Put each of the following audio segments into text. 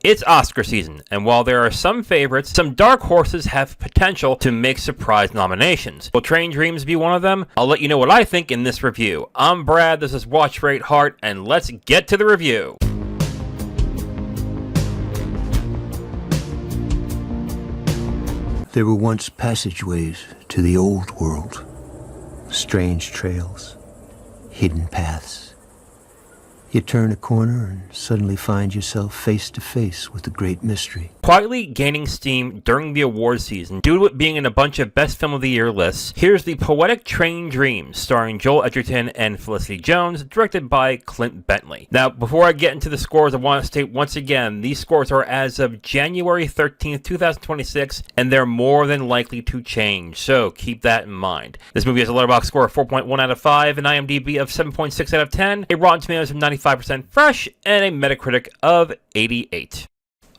It's Oscar season, and while there are some favorites, some dark horses have potential to make surprise nominations. Will Train Dreams be one of them? I'll let you know what I think in this review. I'm Brad, this is Watch Rate Heart, and let's get to the review. There were once passageways to the old world. Strange trails, hidden paths. You turn a corner and suddenly find yourself face to face with the great mystery. Quietly gaining steam during the awards season due to it being in a bunch of Best Film of the Year lists, here's the poetic Train Dreams, starring Joel Edgerton and Felicity Jones, directed by Clint Bentley. Now, before I get into the scores, I want to state once again, these scores are as of January 13th, 2026, and they're more than likely to change, so keep that in mind. This movie has a Letterboxd score of 4.1 out of 5, an IMDb of 7.6 out of 10, a Rotten Tomatoes of 95% fresh, and a Metacritic of 88.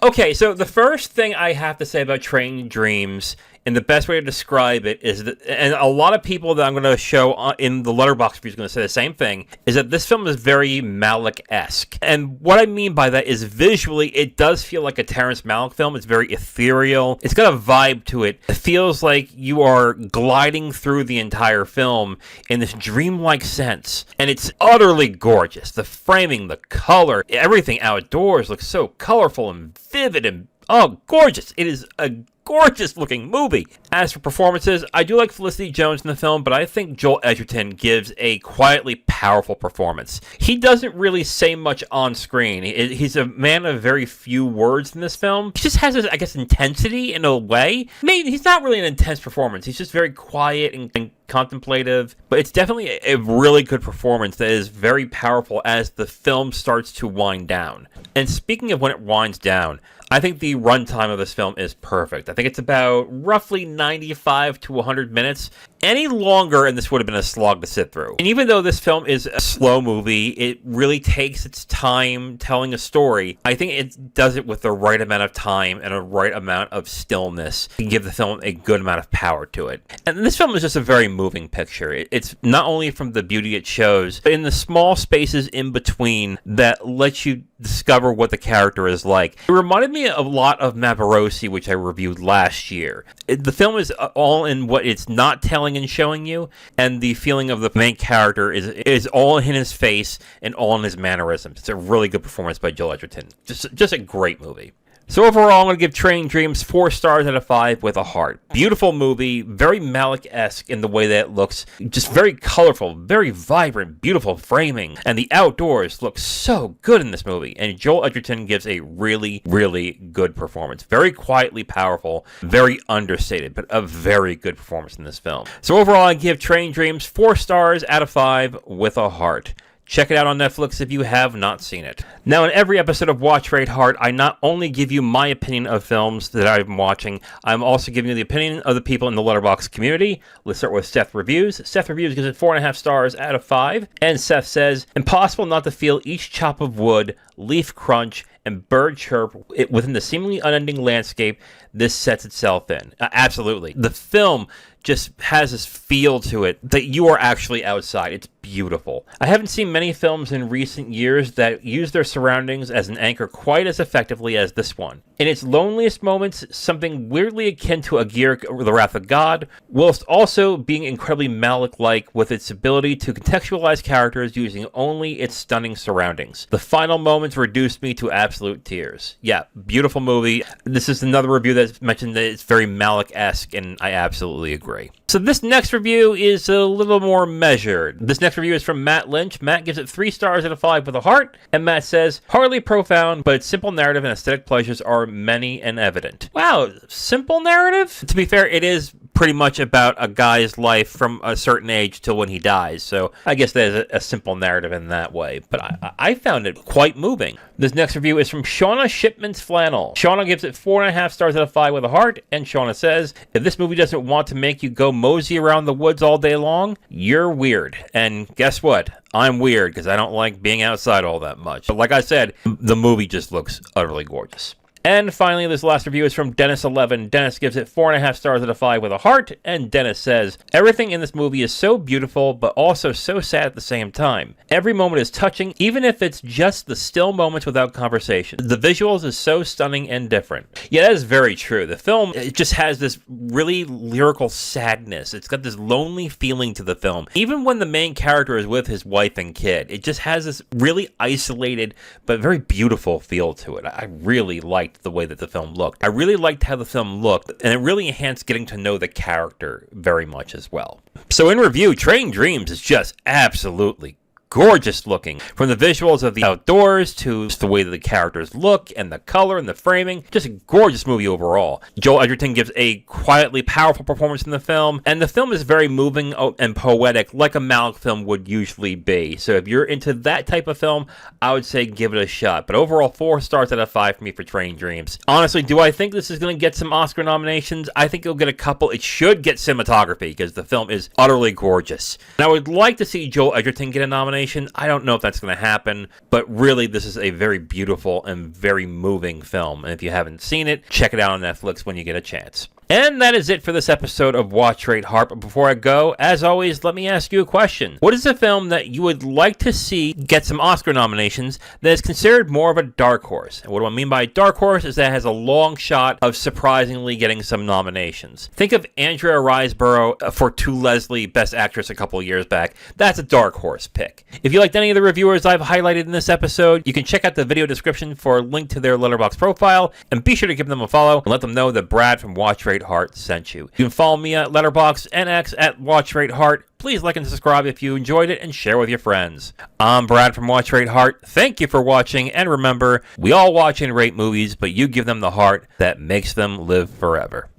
Okay, so the first thing I have to say about Train Dreams, and the best way to describe it is that, and a lot of people that I'm going to show in the Letterboxd review is going to say the same thing, is that this film is very Malick-esque. And what I mean by that is visually, it does feel like a Terrence Malick film. It's very ethereal. It's got a vibe to it. It feels like you are gliding through the entire film in this dreamlike sense. And it's utterly gorgeous. The framing, the color, everything outdoors looks so colorful and vivid and, oh, gorgeous. It is a gorgeous looking movie. As for performances, I do like Felicity Jones in the film, but I think Joel Edgerton gives a quietly powerful performance. He doesn't really say much on screen. He's a man of very few words in this film. He just has this, I guess, intensity in a way. Maybe he's not really an intense performance. He's just very quiet and contemplative, but it's definitely a really good performance that is very powerful as the film starts to wind down. And speaking of when it winds down, I think the runtime of this film is perfect. I think it's about roughly 95 to 100 minutes. Any longer, and this would have been a slog to sit through. And even though this film is a slow movie, it really takes its time telling a story. I think it does it with the right amount of time and a right amount of stillness to give the film a good amount of power to it. And this film is just a very moving picture. It's not only from the beauty it shows, but in the small spaces in between that let you discover what the character is like. It reminded me a lot of Mapparosi, which I reviewed last year. The film is all in what it's not telling and showing you, and the feeling of the main character is all in his face and all in his mannerisms. It's a really good performance by Joel Edgerton. Just a great movie. So overall, I'm going to give Train Dreams 4 stars out of 5 with a heart. Beautiful movie, very Malick-esque in the way that it looks. Just very colorful, very vibrant, beautiful framing. And the outdoors look so good in this movie. And Joel Edgerton gives a really, really good performance. Very quietly powerful, very understated, but a very good performance in this film. So overall, I give Train Dreams 4 stars out of 5 with a heart. Check it out on Netflix if you have not seen it. Now, in every episode of Watch Rate Heart, I not only give you my opinion of films that I'm watching, I'm also giving you the opinion of the people in the Letterboxd community. Let's start with Seth Reviews. Seth Reviews gives it 4.5 stars out of 5. And Seth says, impossible not to feel each chop of wood, leaf crunch, and bird chirp within the seemingly unending landscape this sets itself in. Absolutely. The film just has this feel to it that you are actually outside. It's beautiful. I haven't seen many films in recent years that use their surroundings as an anchor quite as effectively as this one. In its loneliest moments, something weirdly akin to Agir, The Wrath of God, whilst also being incredibly Malick-like with its ability to contextualize characters using only its stunning surroundings. The final moments reduced me to absolute tears. Yeah, beautiful movie. This is another review that's mentioned that it's very Malick-esque, and I absolutely agree. So this next review is a little more measured. This next review is from Matt Lynch. Matt gives it 3 stars out of 5 with a heart, and Matt says, hardly profound, but its simple narrative and aesthetic pleasures are many and evident. Wow, simple narrative? To be fair, it is pretty much about a guy's life from a certain age till when he dies, so I guess there's a simple narrative in that way, but I found it quite moving. This next review is from Shauna Shipman's Flannel. Shauna gives it 4.5 stars out of 5 with a heart, and Shauna says, if this movie doesn't want to make you go mosey around the woods all day long, you're weird. And guess what? I'm weird because I don't like being outside all that much. But like I said, the movie just looks utterly gorgeous. And finally, this last review is from Dennis11. Dennis gives it 4.5 stars out of 5 with a heart, and Dennis says, everything in this movie is so beautiful, but also so sad at the same time. Every moment is touching, even if it's just the still moments without conversation. The visuals is so stunning and different. Yeah, that is very true. The film, it just has this really lyrical sadness. It's got this lonely feeling to the film. Even when the main character is with his wife and kid, it just has this really isolated but very beautiful feel to it. I really liked the way that the film looked. I really liked how the film looked, and it really enhanced getting to know the character very much as well. So in review, Train Dreams is just absolutely gorgeous looking. From the visuals of the outdoors to the way that the characters look and the color and the framing, just a gorgeous movie overall. Joel Edgerton gives a quietly powerful performance in the film, and the film is very moving and poetic like a Malick film would usually be. So if you're into that type of film, I would say give it a shot. But overall, 4 stars out of 5 for me for Train Dreams. Honestly, do I think this is going to get some Oscar nominations? I think it'll get a couple. It should get cinematography because the film is utterly gorgeous. And I would like to see Joel Edgerton get a nomination. I don't know if that's going to happen, but really this is a very beautiful and very moving film. And if you haven't seen it, check it out on Netflix when you get a chance. And that is it for this episode of Watch, Rate, Heart. But before I go, as always, let me ask you a question. What is a film that you would like to see get some Oscar nominations that is considered more of a dark horse? And what do I mean by dark horse is that it has a long shot of surprisingly getting some nominations. Think of Andrea Riseborough for To Leslie, Best Actress a couple of years back. That's a dark horse pick. If you liked any of the reviewers I've highlighted in this episode, you can check out the video description for a link to their Letterboxd profile, and be sure to give them a follow and let them know that Brad from Watch, Rate, Heart sent you. You can follow me at Letterboxd and X at Watch, Rate, Heart. Please like and subscribe if you enjoyed it and share with your friends. I'm Brad from Watch, Rate, Heart. Thank you for watching, and remember, we all watch and rate movies, but you give them the heart that makes them live forever.